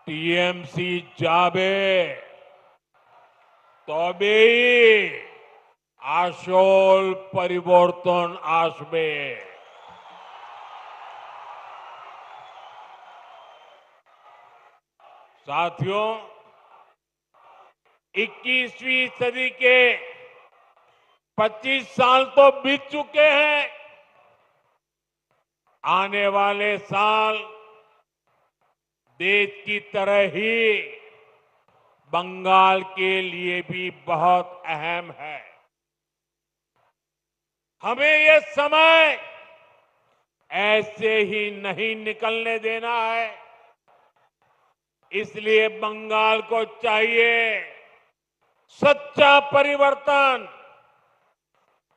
TMC जाबे तबे আসল পরিবর্তন আসবে। साथियों, 21वीं सदी के 25 साल तो बीत चुके हैं। आने वाले साल देश की तरह ही बंगाल के लिए भी बहुत अहम है। हमें ये समय ऐसे ही नहीं निकलने देना है। इसलिए बंगाल को चाहिए सच्चा परिवर्तन,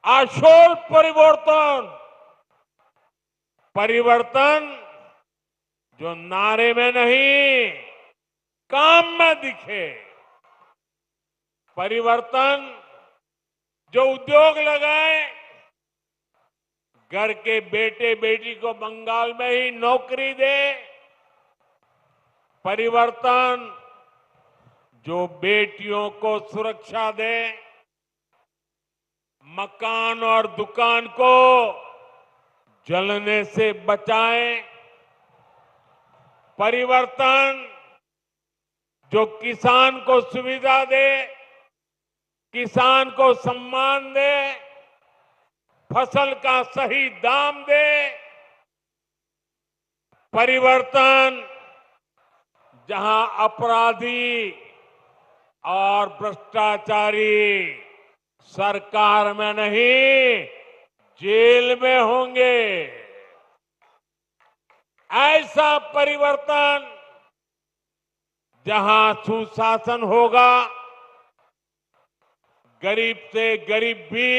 आशोल परिवर्तन, परिवर्तन जो नारे में नहीं काम में दिखे, परिवर्तन जो उद्योग लगाए, घर के बेटे बेटी को बंगाल में ही नौकरी दे, परिवर्तन जो बेटियों को सुरक्षा दे, मकान और दुकान को जलने से बचाए, परिवर्तन जो किसान को सुविधा दे, किसान को सम्मान दे, फसल का सही दाम दे, परिवर्तन जहां अपराधी और भ्रष्टाचारी सरकार में नहीं जेल में होंगे, ऐसा परिवर्तन जहां सुशासन होगा, गरीब से गरीब भी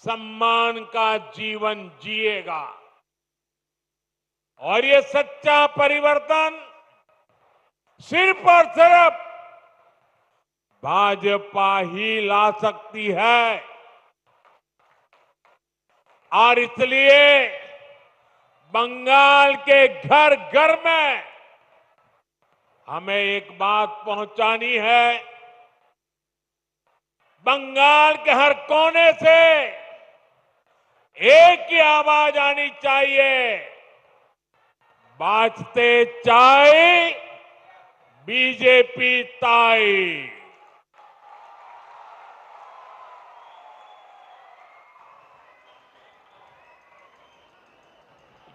सम्मान का जीवन जिएगा। और ये सच्चा परिवर्तन सिर्फ और सिर्फ भाजपा ही ला सकती है। और इसलिए बंगाल के घर घर में हमें एक बात पहुंचानी है। बंगाल के हर कोने से एक ही आवाज आनी चाहिए, बाजते चाय बीजेपी ताई।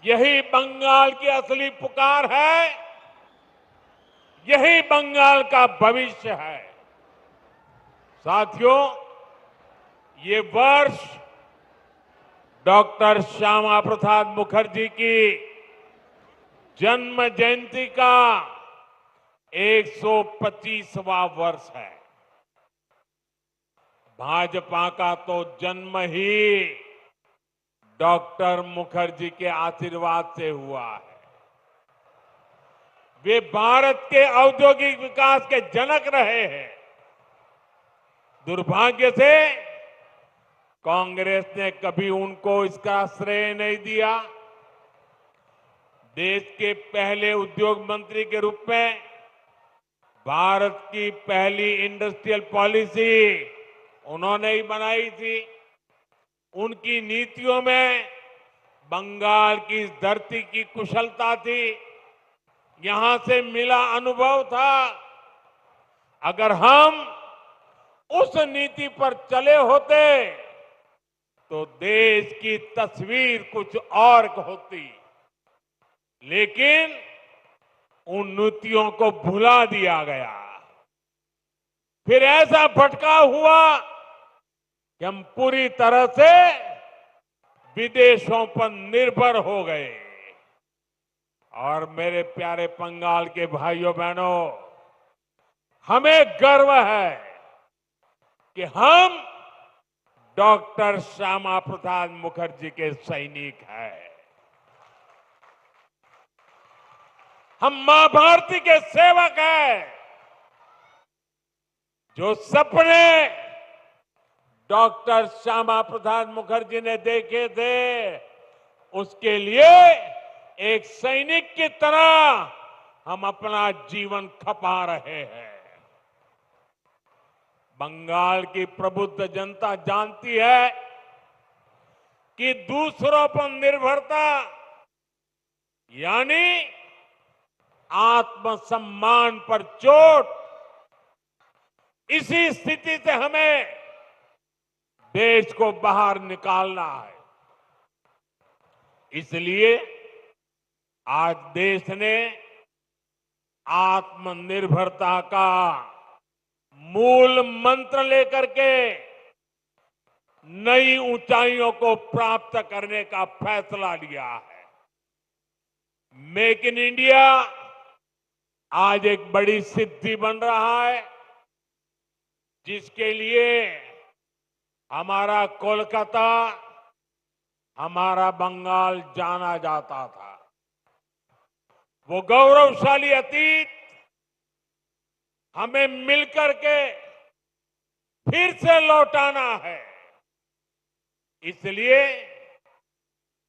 यही बंगाल की असली पुकार है, यही बंगाल का भविष्य है। साथियों, ये वर्ष डॉक्टर श्यामा प्रसाद मुखर्जी की जन्म जयंती का 125वां वर्ष है। भाजपा का तो जन्म ही डॉक्टर मुखर्जी के आशीर्वाद से हुआ है। वे भारत के औद्योगिक विकास के जनक रहे हैं। दुर्भाग्य से कांग्रेस ने कभी उनको इसका श्रेय नहीं दिया। देश के पहले उद्योग मंत्री के रूप में भारत की पहली इंडस्ट्रियल पॉलिसी उन्होंने ही बनाई थी। उनकी नीतियों में बंगाल की इस धरती की कुशलता थी, यहां से मिला अनुभव था। अगर हम उस नीति पर चले होते तो देश की तस्वीर कुछ और होती, लेकिन उन नीतियों को भुला दिया गया। फिर ऐसा भटकाव हुआ कि हम पूरी तरह से विदेशों पर निर्भर हो गए। और मेरे प्यारे बंगाल के भाइयों बहनों, हमें गर्व है कि हम डॉक्टर श्यामा प्रसाद मुखर्जी के सैनिक हैं। हम मां भारती के सेवक हैं। जो सपने डॉक्टर श्यामा प्रसाद मुखर्जी ने देखे थे, उसके लिए एक सैनिक की तरह हम अपना जीवन खपा रहे हैं। बंगाल की प्रबुद्ध जनता जानती है कि दूसरों पर निर्भरता यानी आत्मसम्मान पर चोट, इसी स्थिति से हमें देश को बाहर निकालना है। इसलिए आज देश ने आत्मनिर्भरता का मूल मंत्र लेकर के नई ऊंचाइयों को प्राप्त करने का फैसला लिया है। मेक इन इंडिया आज एक बड़ी सिद्धि बन रहा है, जिसके लिए हमारा कोलकाता, हमारा बंगाल जाना जाता था। वो गौरवशाली अतीत हमें मिलकर के फिर से लौटाना है। इसलिए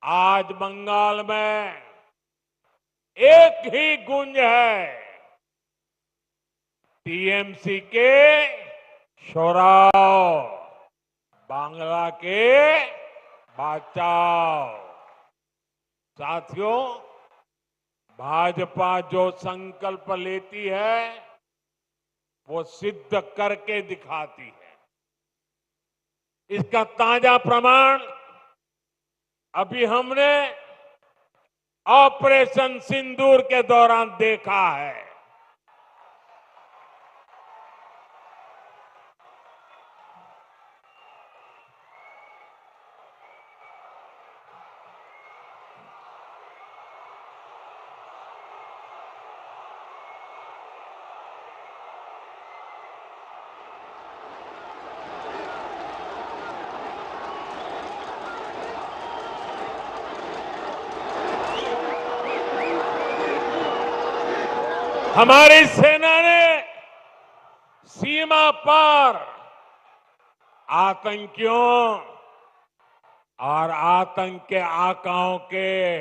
आज बंगाल में एक ही गूंज है, टीएमसी के शोराव, बांग्ला के बचाओ। साथियों, भाजपा जो संकल्प लेती है वो सिद्ध करके दिखाती है। इसका ताजा प्रमाण अभी हमने ऑपरेशन सिंदूर के दौरान देखा है। हमारी सेना ने सीमा पार आतंकियों और आतंक के आकाओं के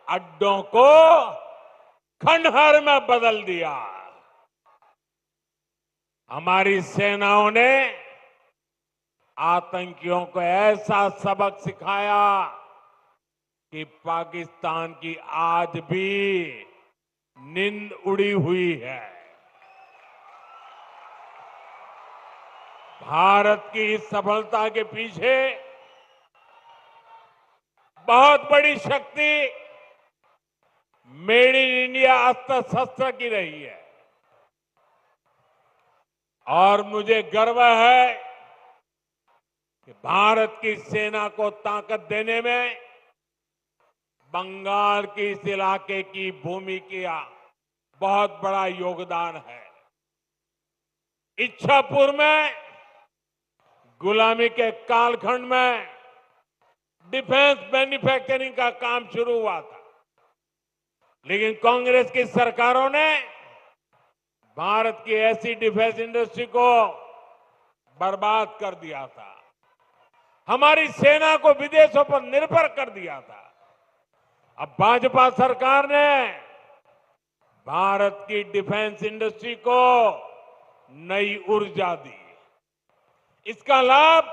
अड्डों को खंडहर में बदल दिया। हमारी सेनाओं ने आतंकियों को ऐसा सबक सिखाया कि पाकिस्तान की आज भी नींद उड़ी हुई है। भारत की इस सफलता के पीछे बहुत बड़ी शक्ति मेड इन इंडिया अस्त्र शस्त्र की रही है। और मुझे गर्व है कि भारत की सेना को ताकत देने में बंगाल के इस इलाके की भूमि का बहुत बड़ा योगदान है। इच्छापुर में गुलामी के कालखंड में डिफेंस मैन्युफैक्चरिंग का काम शुरू हुआ था, लेकिन कांग्रेस की सरकारों ने भारत की ऐसी डिफेंस इंडस्ट्री को बर्बाद कर दिया था, हमारी सेना को विदेशों पर निर्भर कर दिया था। अब भाजपा सरकार ने भारत की डिफेंस इंडस्ट्री को नई ऊर्जा दी। इसका लाभ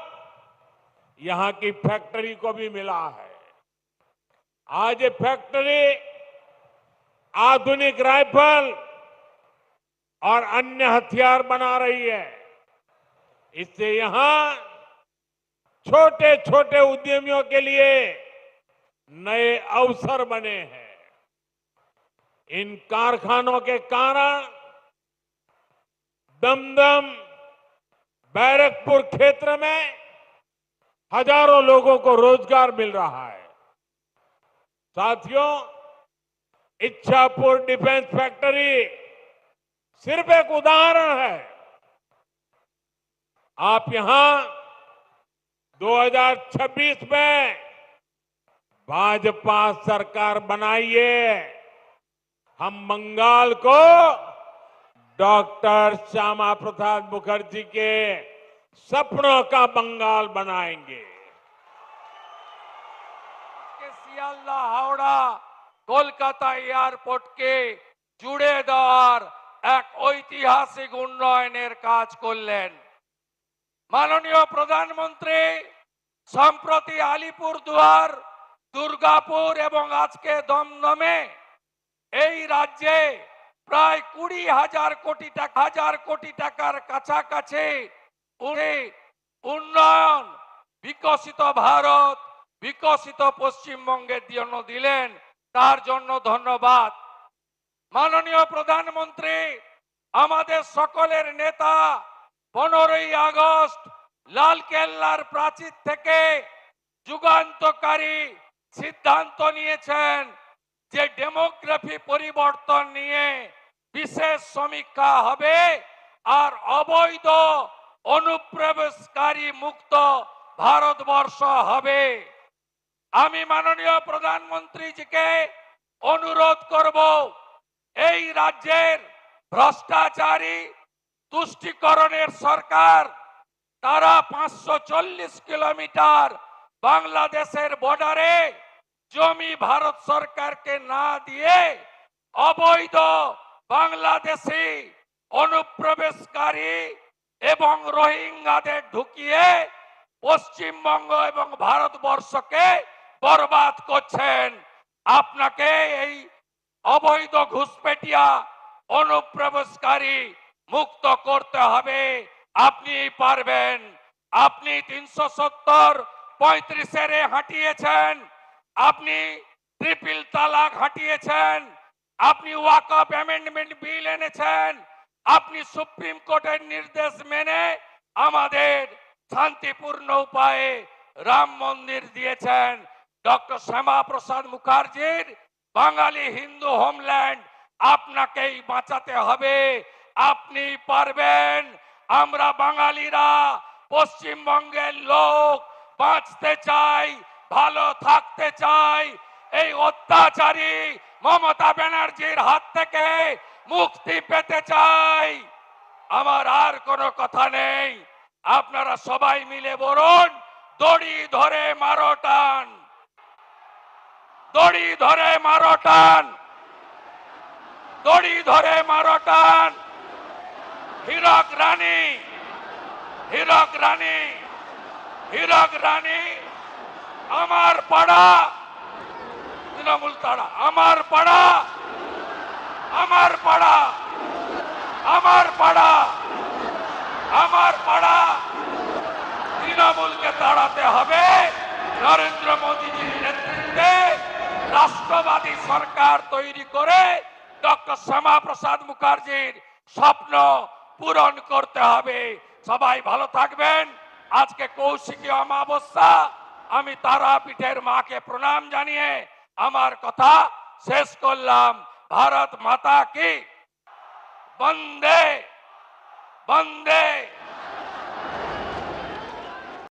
यहां की फैक्ट्री को भी मिला है। आज ये फैक्ट्री आधुनिक राइफल और अन्य हथियार बना रही है। इससे यहां छोटे छोटे उद्यमियों के लिए नए अवसर बने हैं। इन कारखानों के कारण दमदम, बैरकपुर क्षेत्र में हजारों लोगों को रोजगार मिल रहा है। साथियों, इच्छापुर डिफेंस फैक्ट्री सिर्फ एक उदाहरण है। आप यहां 2026 में भाजपा सरकार बनाइए, हम बंगाल को डॉक्टर श्यामा प्रसाद मुखर्जी के सपनों का बंगाल बनाएंगे। सियालदा, हावड़ा, कोलकाता एयरपोर्ट के জুড়ে দেওয়ার এক ঐতিহাসিক উন্নয়নের কাজ করলেন। মাননীয় প্রধানমন্ত্রী সম্প্রতি আলিপুরদুয়ার, দুর্গাপুর এবং আজকে দমদমে এই রাজ্যে প্রায় 20,000 কোটি টাকার কাছাকাছি উন্নয়ন, বিকশিত ভারত, বিকশিত পশ্চিমবঙ্গের জন্য দিলেন। তার জন্য ধন্যবাদ। মাননীয় প্রধানমন্ত্রী আমাদের সকলের নেতা 15ই আগস্ট লালকেল্লার প্রাচীর থেকে যুগান্তকারী সিদ্ধান্ত নিয়েছেন যে ডেমোগ্রাফি পরিবর্তন নিয়ে বিশেষ সমীক্ষা হবে আর অবৈধ অনুপ্রবেশকারী মুক্ত ভারতবর্ষ হবে। আমি মাননীয় প্রধানমন্ত্রীজিকে অনুরোধ করব, এই রাজ্যের ভ্রষ্টাচারী তুষ্টিকরণের সরকার, তারা 540 কিলোমিটার বাংলাদেশের বর্ডারে জমি ভারত সরকারকে না দিয়ে অবৈধ বাংলাদেশি অনুপ্রবেশকারী এবং রোহিঙ্গাদের ঢুকিয়ে পশ্চিমবঙ্গ এবং ভারতবর্ষকে বরবাদ করছেন। আপনাকে এই অবৈধ ঘুষপেটিয়া অনুপ্রবেশকারী মুক্ত করতে হবে। আপনি পারবেন। আপনি 370 35 হাঁটিয়েছেন, আপনি ট্রিপল তালাক হাঁটিয়েছেন, আপনি ওয়াকফ অ্যামেন্ডমেন্ট বিল এনেছেন, আপনি সুপ্রিম কোর্টের নির্দেশ মেনে আমাদের শান্তিপূর্ণ উপায়ে রাম মন্দির দিয়েছেন। ডক্টর শ্যামা প্রসাদ মুখার্জির বাঙালি হিন্দু হোমল্যান্ড আপনাকেই বাঁচাতে হবে। আপনি পারবেন। আমরা বাঙালিরা, পশ্চিমবঙ্গের লোক বাঁচতে চাই, ভালো থাকতে চাই। এই অত্যাচারী মমতা ব্যানার্জির হাত থেকে মুক্তি পেতে চাই। আমার আর কোনো কথা নেই। আপনারা সবাই মিলে বলুন, দড়ি ধরে মারো টান, দড়ি ধরে মারো টান, দড়ি ধরে মারো টান। হীরক রানী, হীরক রানী, হীরক রানী আমার পাড়া, তৃণমূল তাড়া আমার পাড়া, আমার পাড়া, আমার পাড়া, আমার পাড়া। তৃণমূলকে তাড়াতে হবে। নরেন্দ্র মোদীজির নেতৃত্বে রাষ্ট্রবাদী সরকার তৈরি করে ডক্টর শ্যামা প্রসাদ মুখার্জির স্বপ্ন পূরণ করতে হবে। সবাই ভালো থাকবেন। আজকে কৌশিকী অমাবস্যা। আমি তারাপীঠের মাকে প্রণাম জানিয়ে আমার কথা শেষ করলাম। ভারত মাতা কি। বন্দে বন্দে